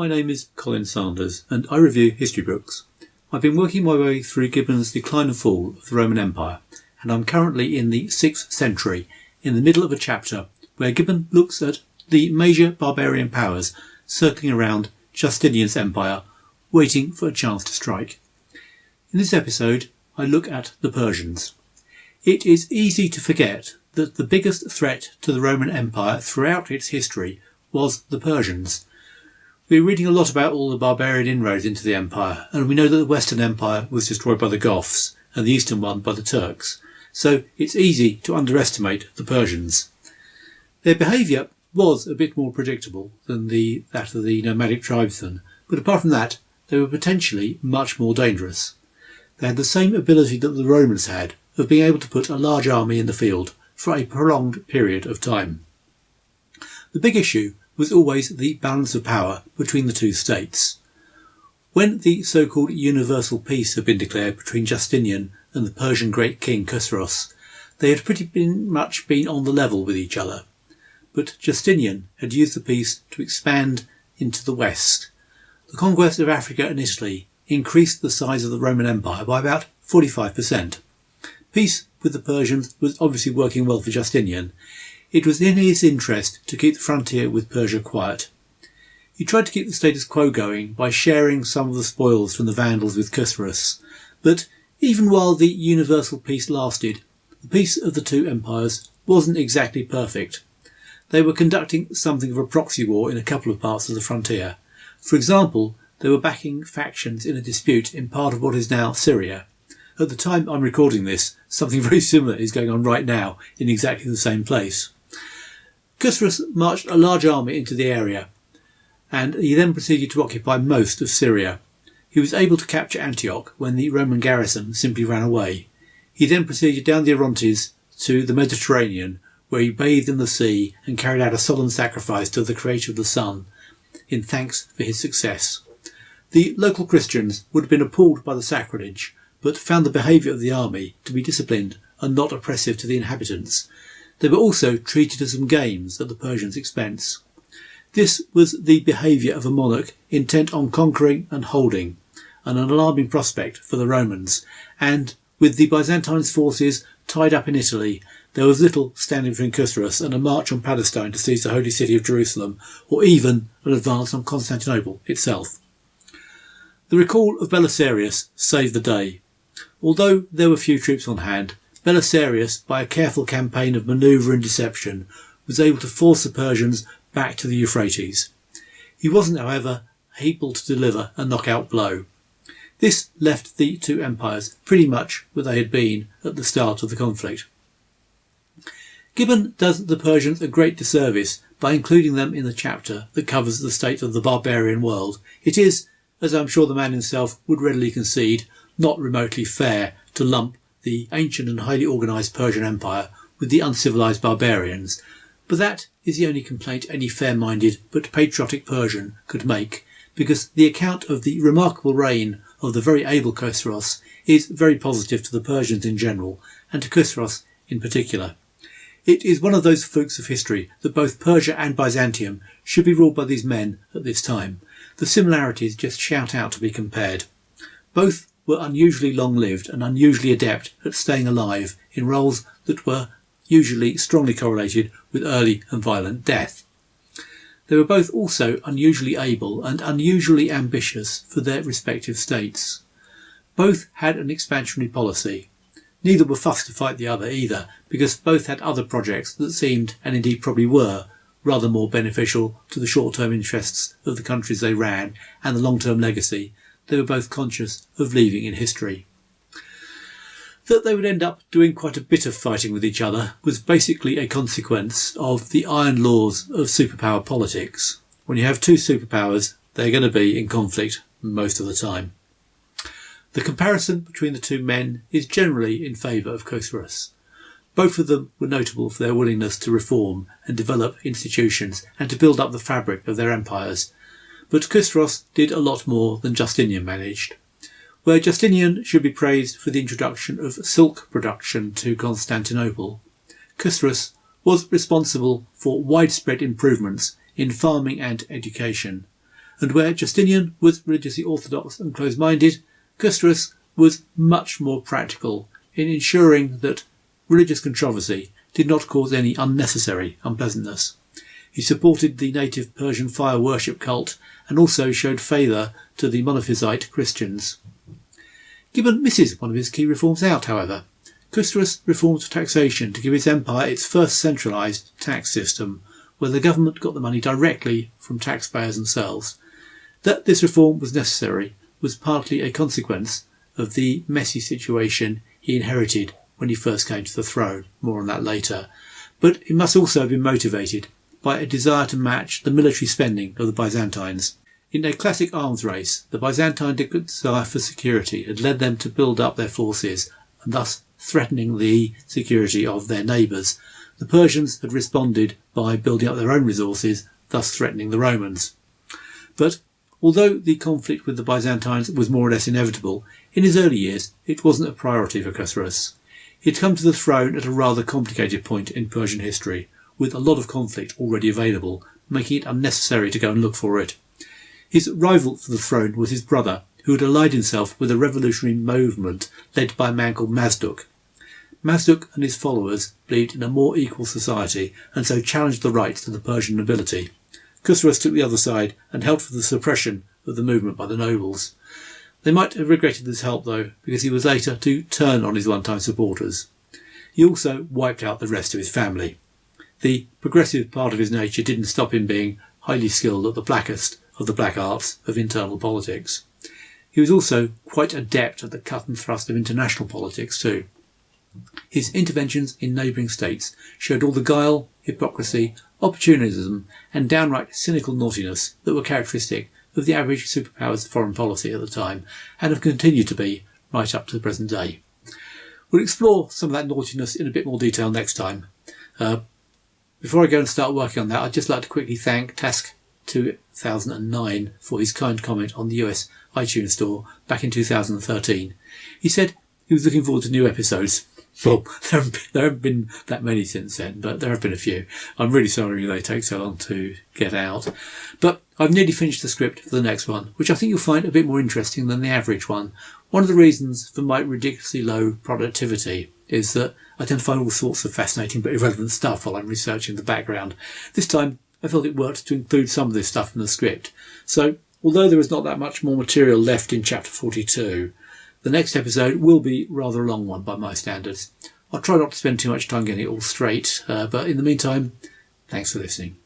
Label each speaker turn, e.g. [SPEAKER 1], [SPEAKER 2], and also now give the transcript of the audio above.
[SPEAKER 1] my name is Colin Sanders and I review history books. I've been working my way through Gibbon's Decline and Fall of the Roman Empire, and I'm currently in the 6th century, in the middle of a chapter where Gibbon looks at the major barbarian powers circling around Justinian's empire, waiting for a chance to strike. In this episode, I look at the Persians. It is easy to forget that the biggest threat to the Roman Empire throughout its history was the Persians. We're reading a lot about all the barbarian inroads into the empire, and we know that the Western Empire was destroyed by the Goths and the Eastern one by the Turks, so it's easy to underestimate the Persians. Their behaviour was a bit more predictable than that of the nomadic tribesmen, but apart from that, they were potentially much more dangerous. They had the same ability that the Romans had of being able to put a large army in the field for a prolonged period of time. The big issue was always the balance of power between the two states. When the so-called universal peace had been declared between Justinian and the Persian great king Choesros, they had pretty much been on the level with each other. But Justinian had used the peace to expand into the west. The conquest of Africa and Italy increased the size of the Roman Empire by about 45%. Peace with the Persians was obviously working well for Justinian. It was in his interest to keep the frontier with Persia quiet. He tried to keep the status quo going by sharing some of the spoils from the Vandals with Choesros, but even while the universal peace lasted, the peace of the two empires wasn't exactly perfect. They were conducting something of a proxy war in a couple of parts of the frontier. For example, they were backing factions in a dispute in part of what is now Syria. At the time I'm recording this, something very similar is going on right now in exactly the same place. Choesros marched a large army into the area, and he then proceeded to occupy most of Syria. He was able to capture Antioch when the Roman garrison simply ran away. He then proceeded down the Orontes to the Mediterranean, where he bathed in the sea and carried out a solemn sacrifice to the creator of the sun, in thanks for his success. The local Christians would have been appalled by the sacrilege, but found the behaviour of the army to be disciplined and not oppressive to the inhabitants. They were also treated as some games at the Persians' expense. This was the behaviour of a monarch intent on conquering and holding, an alarming prospect for the Romans, and with the Byzantine forces tied up in Italy, there was little standing between Choesros and a march on Palestine to seize the holy city of Jerusalem, or even an advance on Constantinople itself. The recall of Belisarius saved the day. Although there were few troops on hand, Belisarius, by a careful campaign of manoeuvre and deception, was able to force the Persians back to the Euphrates. He wasn't, however, able to deliver a knockout blow. This left the two empires pretty much where they had been at the start of the conflict. Gibbon does the Persians a great disservice by including them in the chapter that covers the state of the barbarian world. It is, as I'm sure the man himself would readily concede, not remotely fair to lump the ancient and highly organised Persian Empire with the uncivilised barbarians, but that is the only complaint any fair-minded but patriotic Persian could make, because the account of the remarkable reign of the very able Choesros is very positive to the Persians in general, and to Choesros in particular. It is one of those flukes of history that both Persia and Byzantium should be ruled by these men at this time. The similarities just shout out to be compared. Both were unusually long-lived and unusually adept at staying alive in roles that were usually strongly correlated with early and violent death. They were both also unusually able and unusually ambitious for their respective states. Both had an expansionary policy. Neither were fussed to fight the other either, because both had other projects that seemed, and indeed probably were, rather more beneficial to the short-term interests of the countries they ran and the long-term legacy they were both conscious of leaving in history. That they would end up doing quite a bit of fighting with each other was basically a consequence of the iron laws of superpower politics. When you have two superpowers, they're going to be in conflict most of the time. The comparison between the two men is generally in favour of Choesros. Both of them were notable for their willingness to reform and develop institutions and to build up the fabric of their empires. But Choesros did a lot more than Justinian managed. Where Justinian should be praised for the introduction of silk production to Constantinople, Choesros was responsible for widespread improvements in farming and education. And where Justinian was religiously orthodox and close-minded, Choesros was much more practical in ensuring that religious controversy did not cause any unnecessary unpleasantness. He supported the native Persian fire worship cult and also showed favour to the monophysite Christians. Gibbon misses one of his key reforms out, however. Choesros reformed taxation to give his empire its first centralised tax system, where the government got the money directly from taxpayers themselves. That this reform was necessary was partly a consequence of the messy situation he inherited when he first came to the throne, more on that later, but it must also have been motivated by a desire to match the military spending of the Byzantines. In a classic arms race, the Byzantine desire for security had led them to build up their forces and thus threatening the security of their neighbours. The Persians had responded by building up their own resources, thus threatening the Romans. But although the conflict with the Byzantines was more or less inevitable, in his early years it wasn't a priority for Choesros. He had come to the throne at a rather complicated point in Persian history, with a lot of conflict already available, making it unnecessary to go and look for it. His rival for the throne was his brother, who had allied himself with a revolutionary movement led by a man called Mazduk. Mazduk and his followers believed in a more equal society and so challenged the rights of the Persian nobility. Choesros took the other side and helped for the suppression of the movement by the nobles. They might have regretted this help though, because he was later to turn on his one-time supporters. He also wiped out the rest of his family. The progressive part of his nature didn't stop him being highly skilled at the blackest of the black arts of internal politics. He was also quite adept at the cut and thrust of international politics too. His interventions in neighbouring states showed all the guile, hypocrisy, opportunism and downright cynical naughtiness that were characteristic of the average superpower's foreign policy at the time and have continued to be right up to the present day. We'll explore some of that naughtiness in a bit more detail next time. Before I go and start working on that, I'd just like to quickly thank Task 2009 for his kind comment on the US iTunes store back in 2013. He said he was looking forward to new episodes. Well, there haven't been that many since then, but there have been a few. I'm really sorry they take so long to get out. But I've nearly finished the script for the next one, which I think you'll find a bit more interesting than the average one. One of the reasons for my ridiculously low productivity is that I tend to find all sorts of fascinating but irrelevant stuff while I'm researching the background. This time I felt it worked to include some of this stuff in the script. So, although there is not that much more material left in chapter 42, the next episode will be rather a long one by my standards. I'll try not to spend too much time getting it all straight, but in the meantime, thanks for listening.